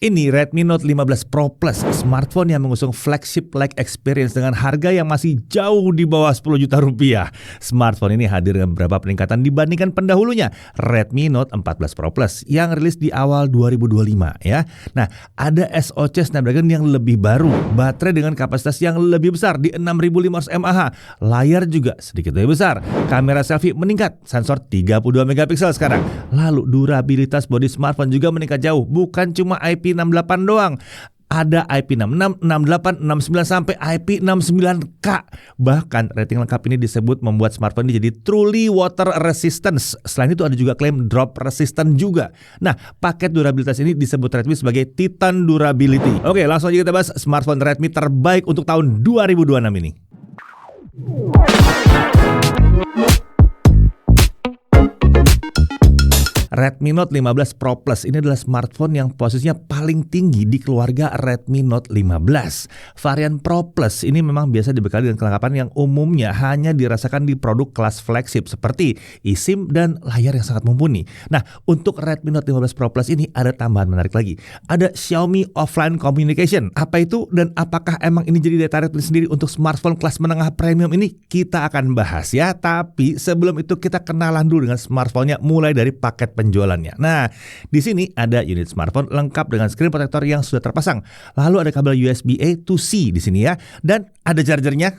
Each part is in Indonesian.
Ini Redmi Note 15 Pro Plus, smartphone yang mengusung flagship-like experience dengan harga yang masih jauh di bawah 10 juta rupiah. Smartphone ini hadir dengan beberapa peningkatan dibandingkan pendahulunya, Redmi Note 14 Pro Plus yang rilis di awal 2025 ya. Nah, ada SoC Snapdragon yang lebih baru, baterai dengan kapasitas yang lebih besar di 6500 mAh, layar juga sedikit lebih besar, kamera selfie meningkat, sensor 32 megapiksel sekarang. Lalu durabilitas bodi smartphone juga meningkat jauh, bukan cuma IP68 doang. Ada IP66, 68, 69 sampai IP69K. Bahkan rating lengkap ini disebut membuat smartphone ini jadi truly water resistant. Selain itu ada juga klaim drop resistant juga. Nah, paket durabilitas ini disebut Redmi sebagai Titan Durability. Oke, langsung aja kita bahas smartphone Redmi terbaik untuk tahun 2026 ini. Redmi Note 15 Pro Plus ini adalah smartphone yang posisinya paling tinggi di keluarga Redmi Note 15. Varian Pro Plus ini memang biasa dibekali dengan kelengkapan yang umumnya hanya dirasakan di produk kelas flagship seperti eSIM dan layar yang sangat mumpuni. Nah, untuk Redmi Note 15 Pro Plus ini ada tambahan menarik lagi. Ada Xiaomi Offline Communication. Apa itu dan apakah emang ini jadi daya tarik sendiri untuk smartphone kelas menengah premium ini? Kita akan bahas ya. Tapi sebelum itu kita kenalan dulu dengan smartphone-nya mulai dari paket penjualannya. Nah, di sini ada unit smartphone lengkap dengan screen protector yang sudah terpasang. Lalu ada kabel USB-A to C di sini ya. Dan ada chargernya.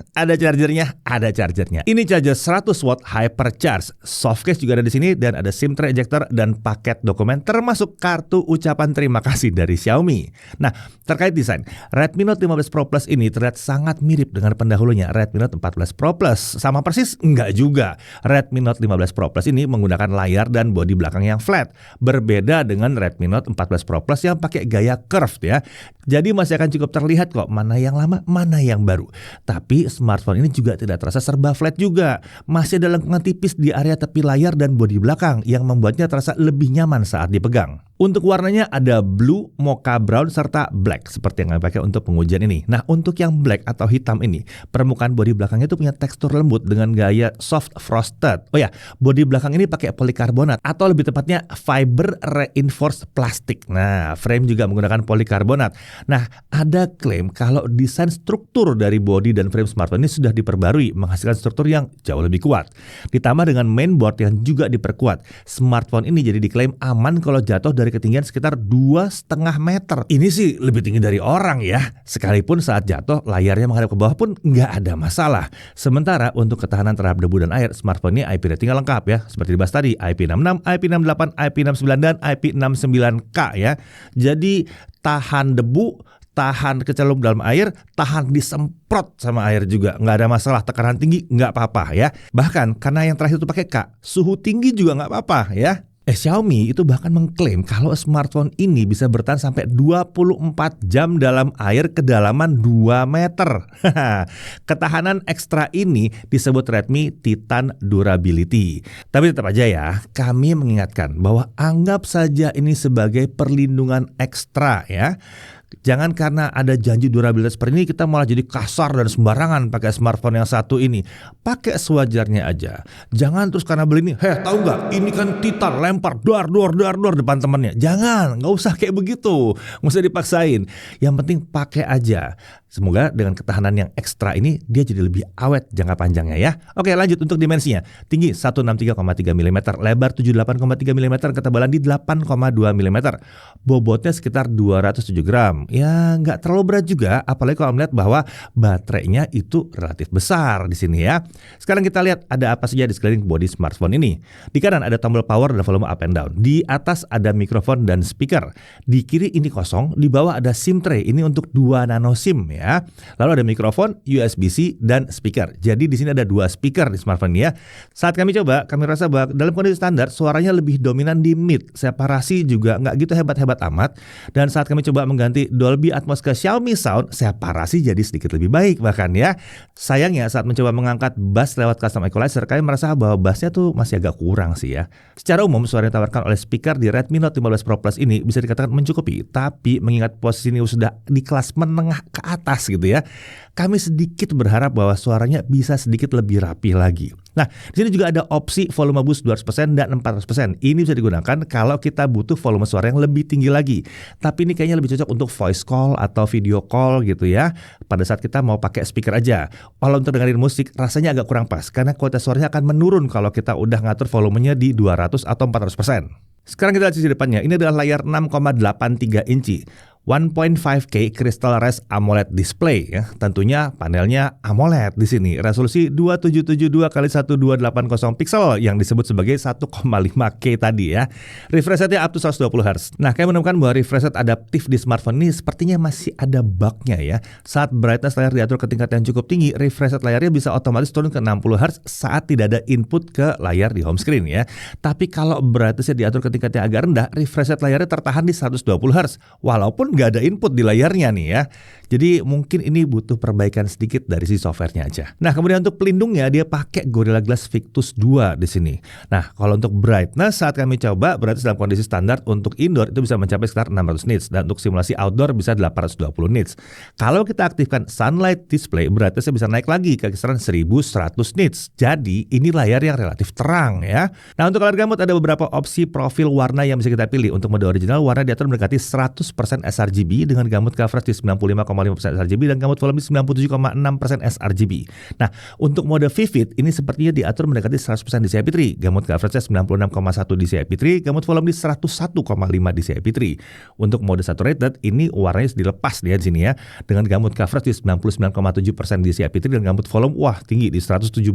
Ini charger 100 watt hypercharge. Softcase juga ada di sini dan ada SIM tray ejector dan paket dokumen termasuk kartu ucapan terima kasih dari Xiaomi. Nah, terkait desain, Redmi Note 15 Pro Plus ini terlihat sangat mirip dengan pendahulunya Redmi Note 14 Pro Plus. Sama persis? Enggak juga. Redmi Note 15 Pro Plus ini menggunakan layar dan bodi belakang yang flat, berbeda dengan Redmi Note 14 Pro Plus yang pakai gaya curved ya. Jadi masih akan cukup terlihat kok mana yang lama, mana yang baru. Tapi smartphone ini juga tidak terasa serba flat juga. Masih ada lengkungan tipis di area tepi layar dan bodi belakang yang membuatnya terasa lebih nyaman saat dipegang. Untuk warnanya ada blue, mocha brown, serta black seperti yang kami pakai untuk pengujian ini. Nah, untuk yang black atau hitam ini, permukaan bodi belakangnya itu punya tekstur lembut dengan gaya soft frosted. Oh ya, bodi belakang ini pakai polikarbonat atau lebih tepatnya fiber reinforced plastik. Nah, frame juga menggunakan polikarbonat. Nah, ada klaim kalau desain struktur dari bodi dan frame smartphone ini sudah diperbarui, menghasilkan struktur yang jauh lebih kuat. Ditambah dengan mainboard yang juga diperkuat. Smartphone ini jadi diklaim aman kalau jatuh dari ketinggian sekitar 2,5 meter. Ini sih lebih tinggi dari orang ya. Sekalipun saat jatuh layarnya menghadap ke bawah pun nggak ada masalah. Sementara untuk ketahanan terhadap debu dan air, smartphone ini IP ratingnya lengkap ya. Seperti dibahas tadi, IP66, IP68, IP69 dan IP69K ya. Jadi tahan debu, tahan kecelup dalam air, tahan disemprot sama air juga. Nggak ada masalah, tekanan tinggi nggak apa-apa ya. Bahkan karena yang terakhir itu pakai K, suhu tinggi juga nggak apa-apa ya. Xiaomi itu bahkan mengklaim kalau smartphone ini bisa bertahan sampai 24 jam dalam air kedalaman 2 meter. Ketahanan ekstra ini disebut Redmi Titan Durability. Tapi tetap aja ya, kami mengingatkan bahwa anggap saja ini sebagai perlindungan ekstra ya. Jangan karena ada janji durabilitas seperti ini kita malah jadi kasar dan sembarangan pakai smartphone yang satu ini. Pakai sewajarnya aja. Jangan terus karena beli ini, tahu nggak? Ini kan Titan, lempar duar depan temannya. Jangan, nggak usah kayak begitu, nggak usah dipaksain. Yang penting pakai aja. Semoga dengan ketahanan yang ekstra ini dia jadi lebih awet jangka panjangnya ya. Oke, lanjut untuk dimensinya. Tinggi 163,3 mm, lebar 78,3 mm, ketebalan di 8,2 mm. Bobotnya sekitar 207 gram. Ya nggak terlalu berat juga, apalagi kalau melihat bahwa baterainya itu relatif besar di sini ya. Sekarang kita lihat ada apa saja di sekeliling bodi smartphone ini. Di kanan ada tombol power dan volume up and down. Di atas ada mikrofon dan speaker. Di kiri ini kosong, di bawah ada SIM tray. Ini untuk 2 nano SIM ya. Lalu ada mikrofon, USB-C dan speaker. Jadi di sini ada 2 speaker di smartphone ini ya. Saat kami coba, kami rasa bahwa dalam kondisi standar suaranya lebih dominan di mid. Separasi juga nggak gitu hebat-hebat amat. Dan saat kami coba mengganti Dolby Atmos ke Xiaomi Sound, separasi jadi sedikit lebih baik bahkan ya. Sayangnya saat mencoba mengangkat bass lewat custom equalizer, kami merasa bahwa bassnya tuh masih agak kurang sih ya. Secara umum suara yang ditawarkan oleh speaker di Redmi Note 15 Pro Plus ini bisa dikatakan mencukupi, tapi mengingat posisi ini sudah di kelas menengah ke atas atas gitu ya. Kami sedikit berharap bahwa suaranya bisa sedikit lebih rapi lagi. Nah, di sini juga ada opsi volume boost 200% dan 400%. Ini bisa digunakan kalau kita butuh volume suara yang lebih tinggi lagi. Tapi ini kayaknya lebih cocok untuk voice call atau video call gitu ya. Pada saat kita mau pakai speaker aja. Kalau untuk dengerin musik rasanya agak kurang pas karena kualitas suaranya akan menurun kalau kita udah ngatur volumenya di 200 atau 400%. Sekarang kita lihat sisi depannya. Ini adalah layar 6,83 inci. 1.5K Crystal Res AMOLED display ya. Tentunya panelnya AMOLED di sini. Resolusi 2772 x 1280 pixel yang disebut sebagai 1,5K tadi ya. Refresh rate-nya up to 120 Hz. Nah, kami menemukan bahwa refresh rate adaptif di smartphone ini sepertinya masih ada bug-nya ya. Saat brightness layar diatur ke tingkat yang cukup tinggi, refresh rate layarnya bisa otomatis turun ke 60 Hz saat tidak ada input ke layar di home screen ya. Tapi kalau brightness-nya diatur ke tingkat yang agak rendah, refresh rate layarnya tertahan di 120 Hz. Walaupun nggak ada input di layarnya nih ya. Jadi mungkin ini butuh perbaikan sedikit dari si softwarenya aja. Nah, kemudian untuk pelindungnya dia pakai Gorilla Glass Victus 2 di sini. Nah, kalau untuk brightness saat kami coba brightness dalam kondisi standar untuk indoor itu bisa mencapai sekitar 600 nits dan untuk simulasi outdoor bisa 820 nits. Kalau kita aktifkan sunlight display brightnessnya bisa naik lagi ke kisaran 1100 nits. Jadi ini layar yang relatif terang ya. Nah, untuk layar gamut ada beberapa opsi profil warna yang bisa kita pilih. Untuk mode original warna diatur mendekati 100% sRGB dengan gamut coverage di 95,5% sRGB dan gamut volume di 97,6% sRGB. Nah, untuk mode vivid ini sepertinya diatur mendekati 100% DCI-P3. Gamut coverage-nya 96,1 DCI-P3, gamut volume di 101,5 DCI-P3. Untuk mode saturated ini warnanya dilepas dia di sini ya dengan gamut coverage di 99,7% DCI-P3 dan gamut volume tinggi di 117,9%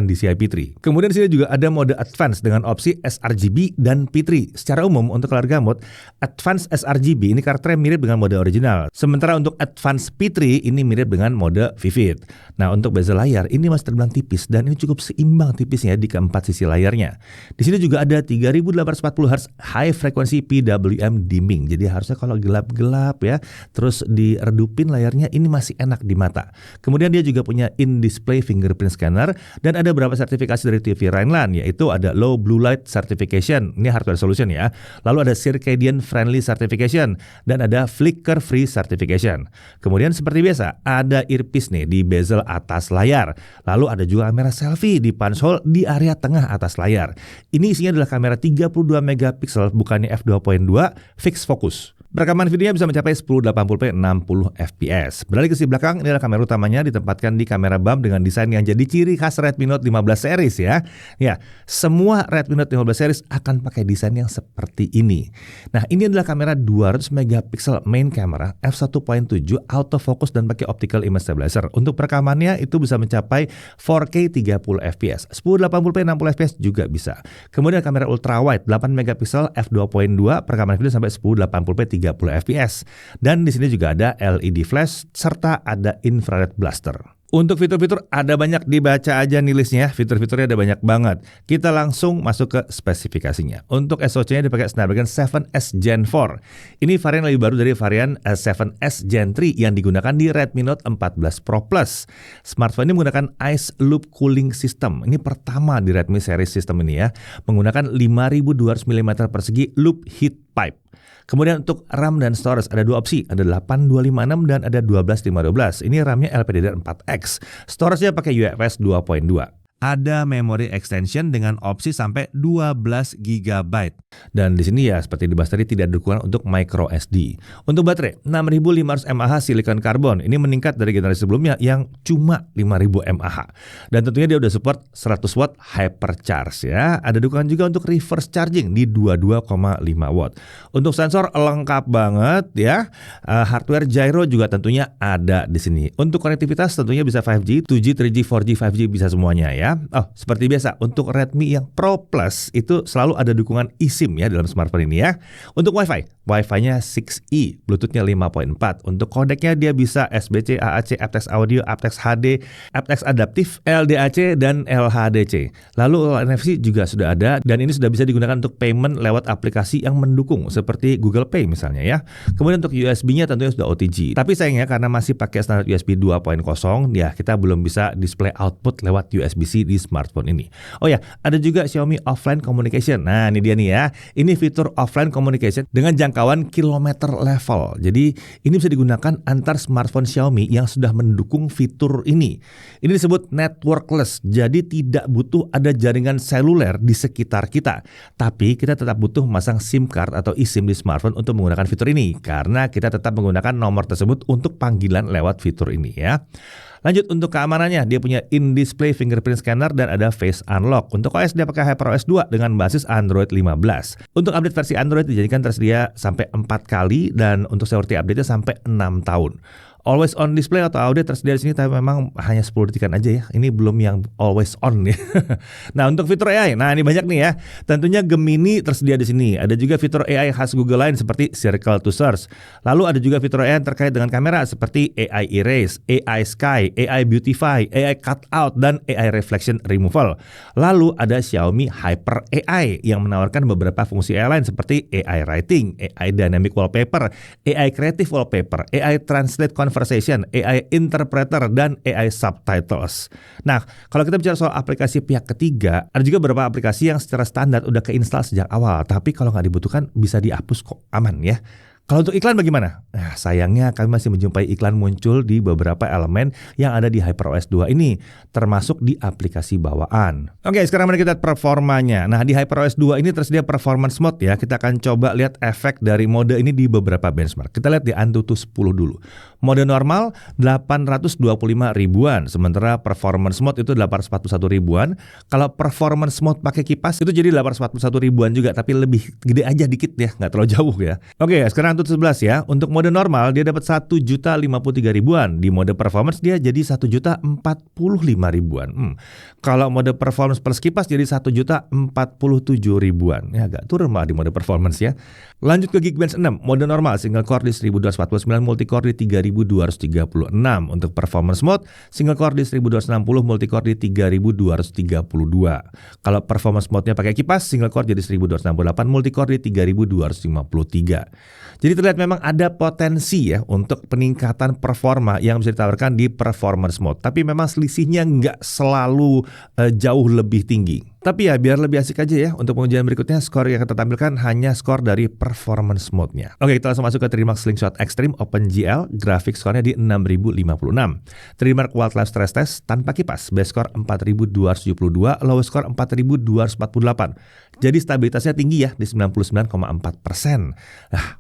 DCI-P3. Kemudian di sini juga ada mode advance dengan opsi sRGB dan P3. Secara umum untuk layar gamut advance sRGB ini karakternya mirip dengan mode original. Sementara untuk Advanced P3 ini mirip dengan mode Vivid. Nah, untuk bezel layar ini masih terbilang tipis dan ini cukup seimbang tipisnya di keempat sisi layarnya. Di sini juga ada 3840 Hz high frequency PWM dimming. Jadi harusnya kalau gelap-gelap ya, terus diredupin layarnya ini masih enak di mata. Kemudian dia juga punya in-display fingerprint scanner dan ada beberapa sertifikasi dari TV Rhineland, yaitu ada Low Blue Light Certification. Ini hardware solution ya. Lalu ada Circadian Friendly Certification dan ada Flicker Free Certification. Kemudian seperti biasa ada earpiece nih di bezel atas layar. Lalu ada juga kamera selfie di punch hole di area tengah atas layar. Ini isinya adalah kamera 32 megapiksel bukannya f2.2 fixed focus. Rekaman videonya bisa mencapai 1080p 60 fps. Beralih ke sisi belakang, ini adalah kamera utamanya ditempatkan di kamera bump dengan desain yang jadi ciri khas Redmi Note 15 series ya. Ya, semua Redmi Note 15 series akan pakai desain yang seperti ini. Nah, ini adalah kamera 200 megapiksel main camera f1.7 autofocus dan pakai optical image stabilizer. Untuk perekamannya itu bisa mencapai 4K 30 fps. 1080p 60 fps juga bisa. Kemudian kamera ultra wide 8 megapiksel f2.2 perekaman video sampai 1080p 30 fps. Dan di sini juga ada LED flash serta ada infrared blaster. Untuk fitur-fitur ada banyak, dibaca aja nih listnya. Fitur-fiturnya ada banyak banget. Kita langsung masuk ke spesifikasinya. Untuk SoC-nya dipakai Snapdragon 7S Gen 4. Ini varian lebih baru dari varian 7S Gen 3 yang digunakan di Redmi Note 14 Pro Plus. Smartphone ini menggunakan Ice Loop Cooling System. Ini pertama di Redmi series sistem ini ya. Menggunakan 5200 mm persegi loop heat pipe. Kemudian untuk RAM dan storage ada dua opsi, ada 8256 dan ada 12512. Ini RAM-nya LPDDR4X. Storage-nya pakai UFS 2.2. Ada memory extension dengan opsi sampai 12 GB. Dan di sini ya seperti dibahas tadi tidak ada dukungan untuk micro SD. Untuk baterai 6500 mAh silicon carbon. Ini meningkat dari generasi sebelumnya yang cuma 5000 mAh. Dan tentunya dia udah support 100 watt hypercharge ya. Ada dukungan juga untuk reverse charging di 22,5 watt. Untuk sensor lengkap banget ya. Hardware gyro juga tentunya ada di sini. Untuk konektivitas tentunya bisa 5G, 2G, 3G, 4G, 5G bisa semuanya ya. Oh, seperti biasa untuk Redmi yang Pro Plus itu selalu ada dukungan eSIM ya dalam smartphone ini ya. Untuk Wi-Fi-nya 6E, Bluetooth-nya 5.4. Untuk kodeknya dia bisa SBC, AAC, aptX Audio, aptX HD, aptX Adaptif, LDAC dan LHDC. Lalu NFC juga sudah ada dan ini sudah bisa digunakan untuk payment lewat aplikasi yang mendukung seperti Google Pay misalnya ya. Kemudian untuk USB-nya tentunya sudah OTG. Tapi sayangnya karena masih pakai standar USB 2.0 ya kita belum bisa display output lewat USB-C fungsi di smartphone ini. Oh ya, ada juga Xiaomi Offline Communication. Nah, ini dia nih ya. Ini fitur offline communication dengan jangkauan kilometer level. Jadi, ini bisa digunakan antar smartphone Xiaomi yang sudah mendukung fitur ini. Ini disebut networkless. Jadi, tidak butuh ada jaringan seluler di sekitar kita. Tapi, kita tetap butuh memasang SIM card atau eSIM di smartphone untuk menggunakan fitur ini. Karena kita tetap menggunakan nomor tersebut untuk panggilan lewat fitur ini ya. Lanjut untuk keamanannya, dia punya in-display fingerprint scanner dan ada face unlock. Untuk OS dia pakai HyperOS 2 dengan basis Android 15. Untuk update versi Android dijadikan tersedia sampai 4 kali dan untuk security update-nya sampai 6 tahun. Always on display atau audio tersedia di sini, tapi memang hanya 10 detikan aja ya. Ini belum yang always on ya. Nah, untuk fitur AI, nah ini banyak nih ya. Tentunya Gemini tersedia di sini. Ada juga fitur AI khas Google lain seperti Circle to Search. Lalu ada juga fitur AI yang terkait dengan kamera seperti AI Erase, AI Sky, AI Beautify, AI Cutout, dan AI Reflection Removal. Lalu ada Xiaomi Hyper AI yang menawarkan beberapa fungsi AI lain seperti AI Writing, AI Dynamic Wallpaper, AI Creative Wallpaper, AI Translate Conversation, AI Interpreter, dan AI Subtitles. Nah, kalau kita bicara soal aplikasi pihak ketiga, ada juga beberapa aplikasi yang secara standar udah keinstall sejak awal, tapi kalau nggak dibutuhkan bisa dihapus kok, aman ya. Kalau untuk iklan bagaimana? Nah, sayangnya kami masih menjumpai iklan muncul di beberapa elemen yang ada di HyperOS 2 ini, termasuk di aplikasi bawaan. Oke, sekarang mari kita lihat performanya. Nah, di HyperOS 2 ini tersedia performance mode ya. Kita akan coba lihat efek dari mode ini di beberapa benchmark. Kita lihat di Antutu 10 dulu. Mode normal 825 ribuan, sementara performance mode itu 841 ribuan. Kalau performance mode pakai kipas itu jadi 841 ribuan juga, tapi lebih gede aja dikit ya, nggak terlalu jauh ya. Oke, sekarang Antutu 11 ya. Untuk mode normal dia dapat 1.053 ribuan. Di mode performance dia jadi 1.045 ribuan. Kalau mode performance plus kipas jadi 1.047 ribuan. Ya agak turun malah di mode performance ya. Lanjut ke Geekbench 6, mode normal single core di 1249, multicore di 3236. Untuk performance mode, single core di 1260, multicore di 3232. Kalau performance mode-nya pakai kipas, single core jadi 1268, multicore di 3253. Jadi terlihat memang ada potensi ya untuk peningkatan performa yang bisa ditawarkan di performance mode. Tapi memang selisihnya nggak selalu jauh lebih tinggi. Tapi ya biar lebih asik aja ya, untuk pengujian berikutnya skor yang kita tampilkan hanya skor dari performance mode-nya. Oke, kita langsung masuk ke Trimark Slingshot Extreme OpenGL, grafik skornya di 6056. Trimark Wildlife Stress Test tanpa kipas, base score 4272, low score 4248. Jadi stabilitasnya tinggi ya di 99,4%.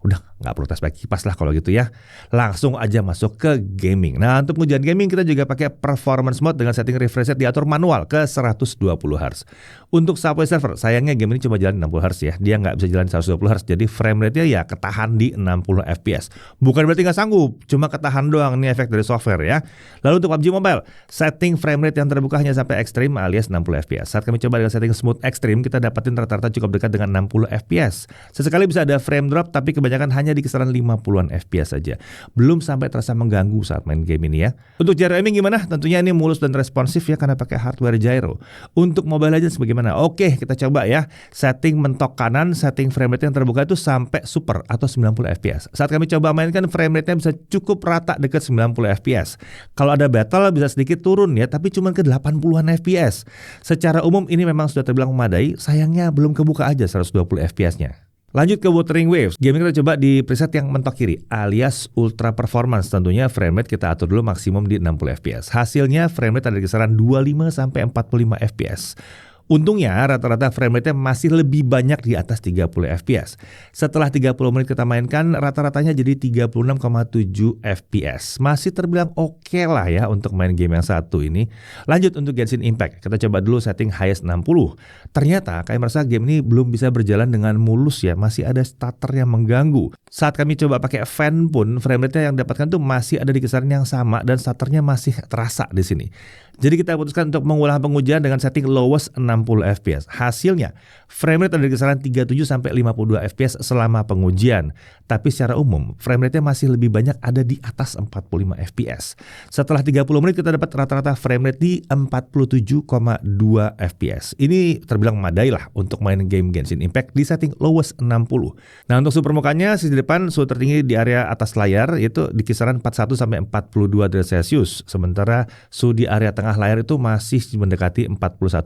Udah nggak perlu tes pakai kipas lah kalau gitu ya. Langsung aja masuk ke gaming. Nah, untuk pengujian gaming kita juga pakai performance mode dengan setting refresh rate diatur manual ke 120 Hz. Untuk Subway Surfer, sayangnya game ini cuma jalan 60 Hz ya. Dia nggak bisa jalan 120 Hz. Jadi frame rate-nya ya ketahan di 60 FPS. Bukan berarti nggak sanggup, cuma ketahan doang. Ini efek dari software ya. Lalu untuk PUBG Mobile, setting frame rate yang terbuka hanya sampai ekstrim alias 60 FPS. Saat kami coba dengan setting smooth ekstrim, kita dapatin rata-rata cukup dekat dengan 60 FPS. Sesekali bisa ada frame drop, tapi kebanyakan hanya di kisaran 50-an FPS saja. Belum sampai terasa mengganggu saat main game ini ya. Untuk gyro aiming gimana? Tentunya ini mulus dan responsif ya karena pakai hardware gyro. Untuk Mobile Legends bagaimana? Oke, kita coba ya. Setting mentok kanan, setting frame rate yang terbuka itu sampai super atau 90 FPS. Saat kami coba mainkan, frame rate-nya bisa cukup rata dekat 90 FPS. Kalau ada battle bisa sedikit turun ya, tapi cuma ke 80-an FPS. Secara umum ini memang sudah terbilang memadai, sayangnya belum kebuka aja 120 FPS-nya. Lanjut ke Wuthering Waves. Game ini kita coba di preset yang mentok kiri alias Ultra Performance. Tentunya frame rate kita atur dulu maksimum di 60 FPS. Hasilnya frame rate ada di kisaran 25 sampai 45 FPS. Untungnya rata-rata frame rate-nya masih lebih banyak di atas 30 FPS. Setelah 30 menit kita mainkan, rata-ratanya jadi 36,7 FPS. Masih terbilang oke lah ya untuk main game yang satu ini. Lanjut untuk Genshin Impact. Kita coba dulu setting highest 60. Ternyata kami merasa game ini belum bisa berjalan dengan mulus ya. Masih ada stutter yang mengganggu. Saat kami coba pakai fan pun, frame rate-nya yang dapatkan tuh masih ada di kisaran yang sama dan stutternya masih terasa di sini. Jadi kita putuskan untuk mengulang pengujian dengan setting lowest 60 60 fps. Hasilnya, frame rate ada di kisaran 37 sampai 52 fps selama pengujian. Tapi secara umum, frame rate-nya masih lebih banyak ada di atas 45 fps. Setelah 30 menit kita dapat rata-rata frame rate di 47,2 fps. Ini terbilang memadai lah untuk main game Genshin Impact di setting lowest 60. Nah, untuk suhu permukaannya sisi depan suhu tertinggi di area atas layar yaitu di kisaran 41 sampai 42 derajat Celcius. Sementara suhu di area tengah layar itu masih mendekati 41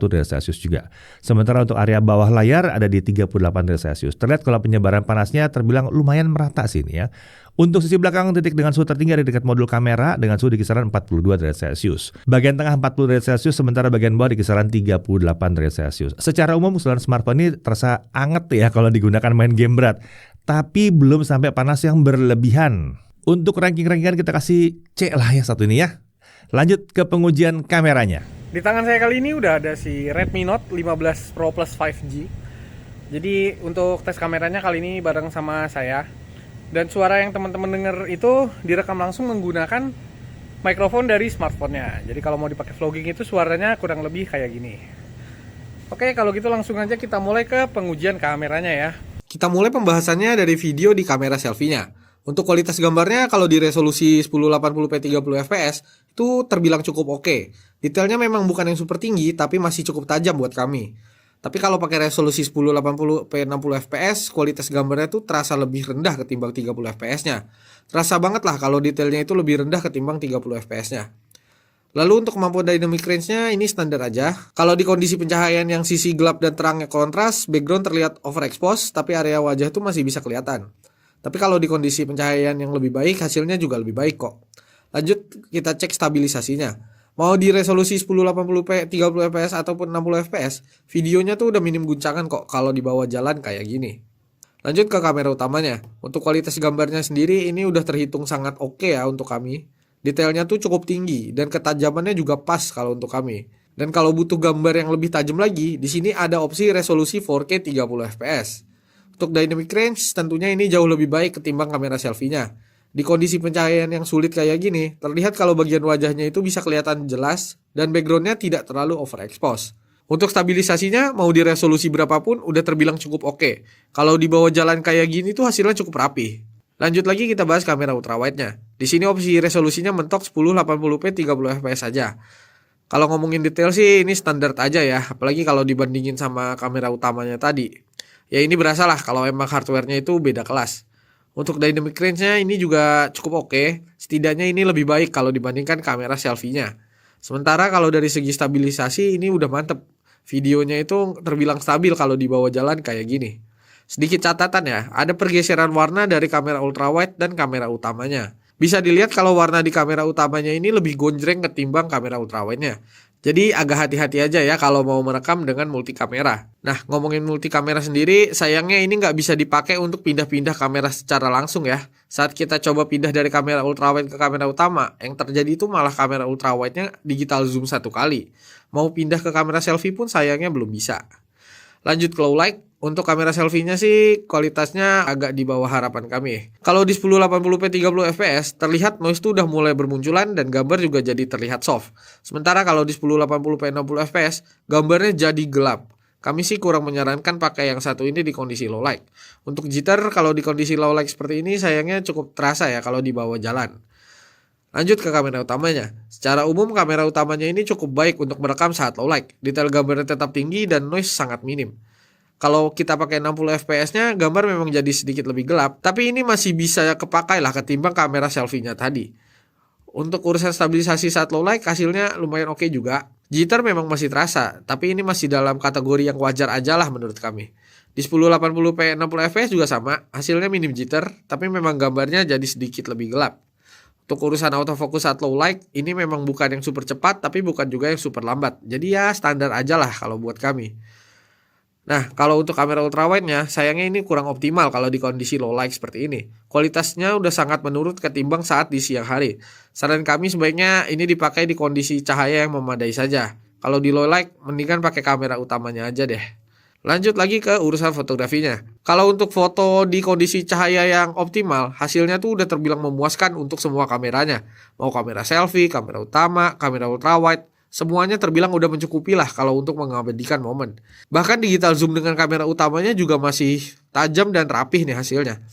derajat Celcius juga. Sementara untuk area bawah layar ada di 38 derajat Celcius. Terlihat kalau penyebaran panasnya terbilang lumayan merata sini ya. Untuk sisi belakang titik dengan suhu tertinggi ada di dekat modul kamera dengan suhu di kisaran 42 derajat Celcius. Bagian tengah 40 derajat Celcius, sementara bagian bawah di kisaran 38 derajat Celcius. Secara umum keseluruhan smartphone ini terasa anget ya kalau digunakan main game berat. Tapi belum sampai panas yang berlebihan. Untuk ranking-rankingan kita kasih C lah ya satu ini ya. Lanjut ke pengujian kameranya. Di tangan saya kali ini udah ada si Redmi Note 15 Pro Plus 5G. Jadi untuk tes kameranya kali ini bareng sama saya. Dan suara yang teman-teman dengar itu direkam langsung menggunakan mikrofon dari smartphone-nya. Jadi kalau mau dipakai vlogging itu suaranya kurang lebih kayak gini. Oke, kalau gitu langsung aja kita mulai ke pengujian kameranya ya. Kita mulai pembahasannya dari video di kamera selfie-nya. Untuk kualitas gambarnya kalau di resolusi 1080p 30 fps itu terbilang cukup oke. Detailnya memang bukan yang super tinggi tapi masih cukup tajam buat kami. Tapi kalau pakai resolusi 1080p 60 fps, kualitas gambarnya tuh terasa lebih rendah ketimbang 30 fps-nya. Terasa banget lah kalau detailnya itu lebih rendah ketimbang 30 fps-nya. Lalu untuk kemampuan dynamic range-nya ini standar aja. Kalau di kondisi pencahayaan yang sisi gelap dan terangnya kontras, background terlihat overexpose, tapi area wajah tuh masih bisa kelihatan. Tapi kalau di kondisi pencahayaan yang lebih baik, hasilnya juga lebih baik kok. Lanjut kita cek stabilisasinya. Mau di resolusi 1080p 30 fps ataupun 60 fps, videonya tuh udah minim guncangan kok kalau dibawa jalan kayak gini. Lanjut ke kamera utamanya. Untuk kualitas gambarnya sendiri ini udah terhitung sangat oke ya untuk kami. Detailnya tuh cukup tinggi dan ketajamannya juga pas kalau untuk kami. Dan kalau butuh gambar yang lebih tajam lagi, di sini ada opsi resolusi 4K 30 fps. Untuk dynamic range tentunya ini jauh lebih baik ketimbang kamera selfie-nya. Di kondisi pencahayaan yang sulit kayak gini, terlihat kalau bagian wajahnya itu bisa kelihatan jelas dan backgroundnya tidak terlalu overexpose. Untuk stabilisasinya, mau di resolusi berapapun udah terbilang cukup oke. Kalau dibawa jalan kayak gini tuh hasilnya cukup rapi. Lanjut lagi kita bahas kamera ultrawide-nya. Di sini opsi resolusinya mentok 1080p 30 fps saja. Kalau ngomongin detail sih ini standar aja ya, apalagi kalau dibandingin sama kamera utamanya tadi. Ya ini berasa lah kalau emang hardware-nya itu beda kelas. Untuk dynamic range-nya ini juga cukup oke. Setidaknya ini lebih baik kalau dibandingkan kamera selfie-nya. Sementara kalau dari segi stabilisasi ini udah mantep. Videonya itu terbilang stabil kalau dibawa jalan kayak gini. Sedikit catatan ya, ada pergeseran warna dari kamera ultrawide dan kamera utamanya. Bisa dilihat kalau warna di kamera utamanya ini lebih gonjreng ketimbang kamera ultrawide-nya. Jadi agak hati-hati aja ya kalau mau merekam dengan multi kamera. Nah, ngomongin multi kamera sendiri, sayangnya ini nggak bisa dipakai untuk pindah-pindah kamera secara langsung ya. Saat kita coba pindah dari kamera ultrawide ke kamera utama, yang terjadi itu malah kamera ultrawide-nya digital zoom 1 kali. Mau pindah ke kamera selfie pun sayangnya belum bisa. Lanjut ke low light. Untuk kamera selfie-nya sih kualitasnya agak di bawah harapan kami. Kalau di 1080p 30 fps terlihat noise tuh udah mulai bermunculan dan gambar juga jadi terlihat soft. Sementara kalau di 1080p 60 fps gambarnya jadi gelap. Kami sih kurang menyarankan pakai yang satu ini di kondisi low light. Untuk jitter kalau di kondisi low light seperti ini sayangnya cukup terasa ya kalau dibawa jalan. Lanjut ke kamera utamanya. Secara umum kamera utamanya ini cukup baik untuk merekam saat low light. Detail gambarnya tetap tinggi dan noise sangat minim. Kalau kita pakai 60 fps-nya, gambar memang jadi sedikit lebih gelap, tapi ini masih bisa kepakai lah ketimbang kamera selfie-nya tadi. Untuk urusan stabilisasi saat low light, hasilnya lumayan oke juga. Jitter memang masih terasa, tapi ini masih dalam kategori yang wajar aja lah menurut kami. Di 1080p 60 fps juga sama, hasilnya minim jitter, tapi memang gambarnya jadi sedikit lebih gelap. Untuk urusan autofocus saat low light, ini memang bukan yang super cepat, tapi bukan juga yang super lambat. Jadi ya standar aja lah kalau buat kami. Nah, kalau untuk kamera ultrawide-nya, sayangnya ini kurang optimal kalau di kondisi low light seperti ini. Kualitasnya udah sangat menurun ketimbang saat di siang hari. Saran kami sebaiknya ini dipakai di kondisi cahaya yang memadai saja. Kalau di low light, mendingan pakai kamera utamanya aja deh. Lanjut lagi ke urusan fotografinya. Kalau untuk foto di kondisi cahaya yang optimal, hasilnya tuh udah terbilang memuaskan untuk semua kameranya. Mau kamera selfie, kamera utama, kamera ultrawide, Semuanya terbilang udah mencukupi lah kalau untuk mengabadikan momen. Bahkan digital zoom dengan kamera utamanya juga masih tajam dan rapih nih hasilnya.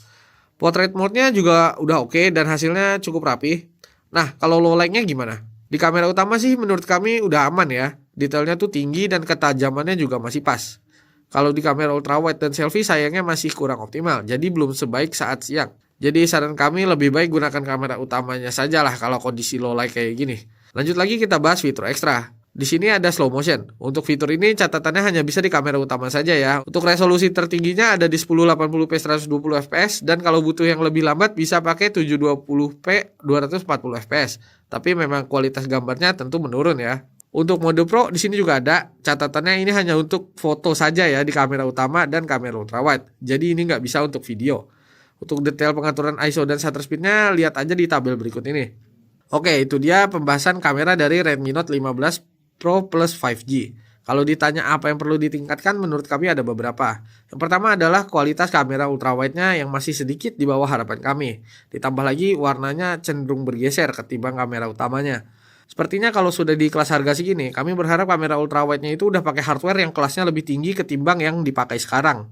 Portrait mode-nya juga udah oke dan hasilnya cukup rapih. Nah, kalau low light-nya gimana? Di kamera utama sih menurut kami udah aman ya. Detailnya tuh tinggi dan ketajamannya juga masih pas. Kalau di kamera ultrawide dan selfie sayangnya masih kurang optimal, jadi belum sebaik saat siang. Jadi saran kami lebih baik gunakan kamera utamanya saja lah kalau kondisi low light kayak gini. Lanjut lagi kita bahas fitur ekstra. Di sini ada slow motion. Untuk fitur ini catatannya hanya bisa di kamera utama saja ya. Untuk resolusi tertingginya ada di 1080p 120fps dan kalau butuh yang lebih lambat bisa pakai 720p 240fps. Tapi memang kualitas gambarnya tentu menurun ya. Untuk mode Pro di sini juga ada. Catatannya ini hanya untuk foto saja ya di kamera utama dan kamera ultrawide. Jadi ini nggak bisa untuk video. Untuk detail pengaturan ISO dan shutter speed-nya lihat aja di tabel berikut ini. Oke, itu dia pembahasan kamera dari Redmi Note 15 Pro Plus 5G. Kalau ditanya apa yang perlu ditingkatkan, menurut kami ada beberapa. Yang pertama adalah kualitas kamera ultrawide-nya yang masih sedikit di bawah harapan kami. Ditambah lagi warnanya cenderung bergeser ketimbang kamera utamanya. Sepertinya kalau sudah di kelas harga segini, kami berharap kamera ultrawide-nya itu udah pakai hardware yang kelasnya lebih tinggi ketimbang yang dipakai sekarang.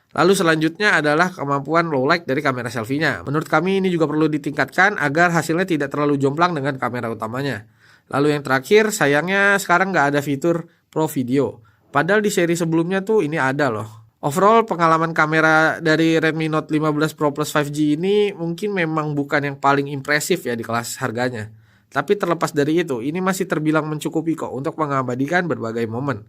Lalu selanjutnya adalah kemampuan low light dari kamera selfie-nya. Menurut kami ini juga perlu ditingkatkan agar hasilnya tidak terlalu jomplang dengan kamera utamanya. Lalu yang terakhir, sayangnya sekarang nggak ada fitur Pro Video. Padahal di seri sebelumnya tuh ini ada loh. Overall pengalaman kamera dari Redmi Note 15 Pro Plus 5G ini mungkin memang bukan yang paling impresif ya di kelas harganya. Tapi terlepas dari itu, ini masih terbilang mencukupi kok untuk mengabadikan berbagai momen.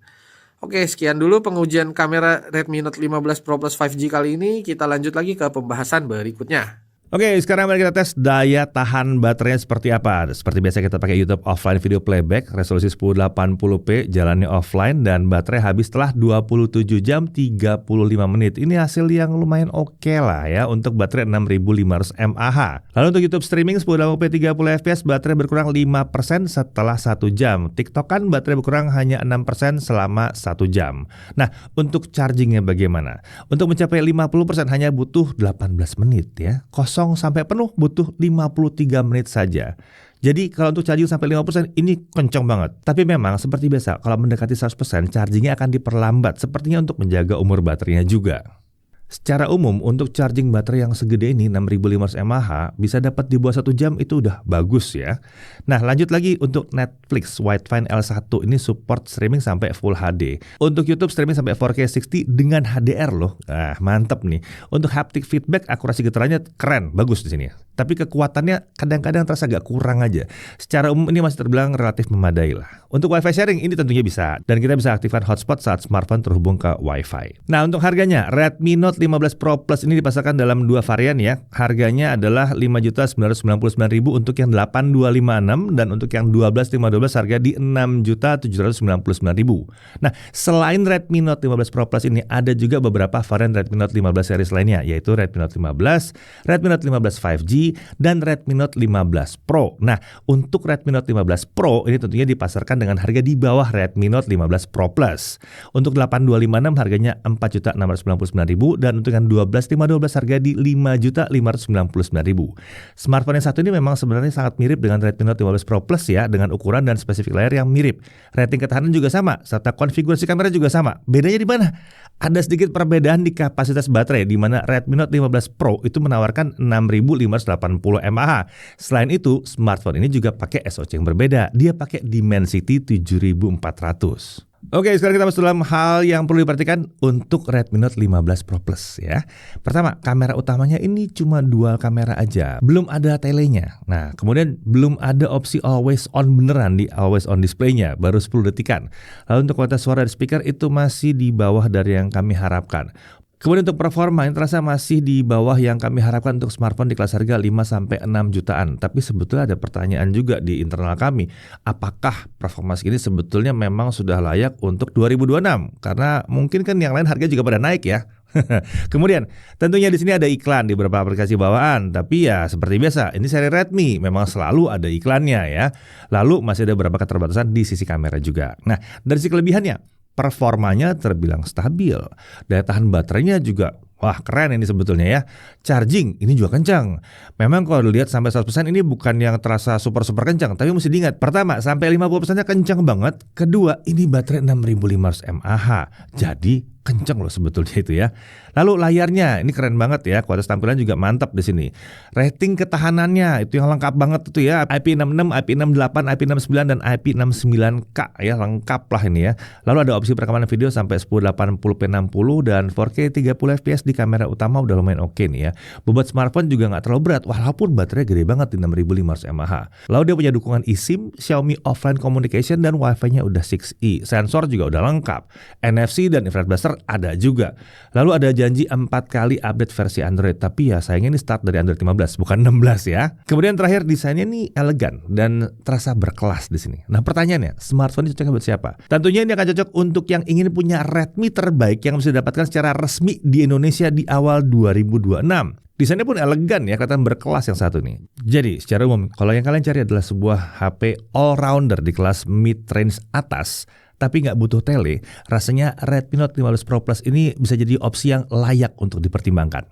Oke, sekian dulu pengujian kamera Redmi Note 15 Pro Plus 5G kali ini. Kita lanjut lagi ke pembahasan berikutnya. Oke, sekarang mari kita tes daya tahan baterainya seperti apa. Seperti biasa kita pakai YouTube offline video playback, resolusi 1080p, jalannya offline, dan baterai habis setelah 27 jam 35 menit. Ini hasil yang lumayan oke lah ya untuk baterai 6500 mAh. Lalu untuk YouTube streaming 1080p 30fps, baterai berkurang 5% setelah 1 jam. TikTok kan baterai berkurang hanya 6% selama 1 jam. Nah, untuk chargingnya bagaimana? Untuk mencapai 50% hanya butuh 18 menit ya. Kosong sampai penuh butuh 53 menit saja. Jadi kalau untuk charging sampai 50% ini kencang banget. Tapi memang seperti biasa kalau mendekati 100% chargingnya akan diperlambat. Sepertinya untuk menjaga umur baterainya juga. Secara umum untuk charging baterai yang segede ini 6500 mAh bisa dapat di bawah 1 jam itu udah bagus ya. Nah lanjut lagi untuk Netflix Widevine L1 ini support streaming sampai Full HD. Untuk YouTube streaming sampai 4K 60 dengan HDR loh. Nah mantep nih. Untuk haptic feedback akurasi getarannya keren, bagus di sini. Tapi kekuatannya kadang-kadang terasa agak kurang aja. Secara umum ini masih terbilang relatif memadai lah. Untuk Wi-Fi sharing ini tentunya bisa. Dan kita bisa aktifkan hotspot saat smartphone terhubung ke Wi-Fi. Nah untuk harganya Redmi Note 15 Pro Plus ini dipasarkan dalam 2 varian ya. Harganya adalah 5.999.000 untuk yang 8256 dan untuk yang 12512 harga di 6.799.000. Nah, selain Redmi Note 15 Pro Plus ini ada juga beberapa varian Redmi Note 15 series lainnya yaitu Redmi Note 15, Redmi Note 15 5G dan Redmi Note 15 Pro. Nah, untuk Redmi Note 15 Pro ini tentunya dipasarkan dengan harga di bawah Redmi Note 15 Pro Plus. Untuk 8256 harganya 4.699.000 dan untuk yang 12512 harga di 5.599.000. Smartphone yang satu ini memang sebenarnya sangat mirip dengan Redmi Note 15 Pro Plus ya, dengan ukuran dan spesifik layar yang mirip. Rating ketahanan juga sama, serta konfigurasi kamera juga sama. Bedanya di mana? Ada sedikit perbedaan di kapasitas baterai, di mana Redmi Note 15 Pro itu menawarkan 6580 mAh. Selain itu, smartphone ini juga pakai SoC yang berbeda. Dia pakai Dimensity 7400. Oke, sekarang kita masuk dalam hal yang perlu diperhatikan untuk Redmi Note 15 Pro Plus ya. Pertama, kamera utamanya ini cuma dual kamera aja, belum ada telenya. Nah, kemudian belum ada opsi always on beneran di always on display-nya, baru 10 detikan. Lalu untuk kualitas suara dan speaker itu masih di bawah dari yang kami harapkan. Kemudian untuk performa yang terasa masih di bawah yang kami harapkan untuk smartphone di kelas harga 5-6 jutaan. Tapi sebetulnya ada pertanyaan juga di internal kami. Apakah performa segini sebetulnya memang sudah layak untuk 2026? Karena mungkin kan yang lain harga juga pada naik ya. Kemudian tentunya di sini ada iklan di beberapa aplikasi bawaan. Tapi ya seperti biasa, ini seri Redmi memang selalu ada iklannya ya. Lalu masih ada beberapa keterbatasan di sisi kamera juga. Nah dari sisi kelebihannya, performanya terbilang stabil. Daya tahan baterainya juga Wah keren ini sebetulnya ya. Charging ini juga kencang. Memang kalau dilihat sampai 100% ini bukan yang terasa super-super kencang. Tapi mesti diingat, pertama sampai 50%-nya kencang banget. Kedua ini baterai 6500 mAh. Jadi kencang loh sebetulnya itu ya. Lalu layarnya ini keren banget ya. Kualitas tampilan juga mantap di sini. Rating ketahanannya itu yang lengkap banget itu ya. IP66, IP68, IP69 dan IP69K ya, lengkap lah ini ya. Lalu ada opsi perekaman video sampai 1080p 60 dan 4K 30 fps di kamera utama udah lumayan oke nih ya. Bobot smartphone juga nggak terlalu berat walaupun baterai gede banget di 6500 mAh. Lalu dia punya dukungan eSIM, Xiaomi Offline Communication dan Wi-Fi-nya udah 6E. Sensor juga udah lengkap. NFC dan infrared blaster ada juga. Lalu ada janji 4 kali update versi Android, tapi ya sayangnya ini start dari Android 15 bukan 16 ya. Kemudian terakhir desainnya nih elegan dan terasa berkelas di sini. Nah pertanyaannya, smartphone ini cocok buat siapa? Tentunya ini akan cocok untuk yang ingin punya Redmi terbaik yang bisa didapatkan secara resmi di Indonesia di awal 2026. Desainnya pun elegan ya, kelihatan berkelas yang satu nih. Jadi secara umum, kalau yang kalian cari adalah sebuah HP all-rounder di kelas mid-range atas, tapi nggak butuh tele, rasanya Redmi Note 15 Pro Plus ini bisa jadi opsi yang layak untuk dipertimbangkan.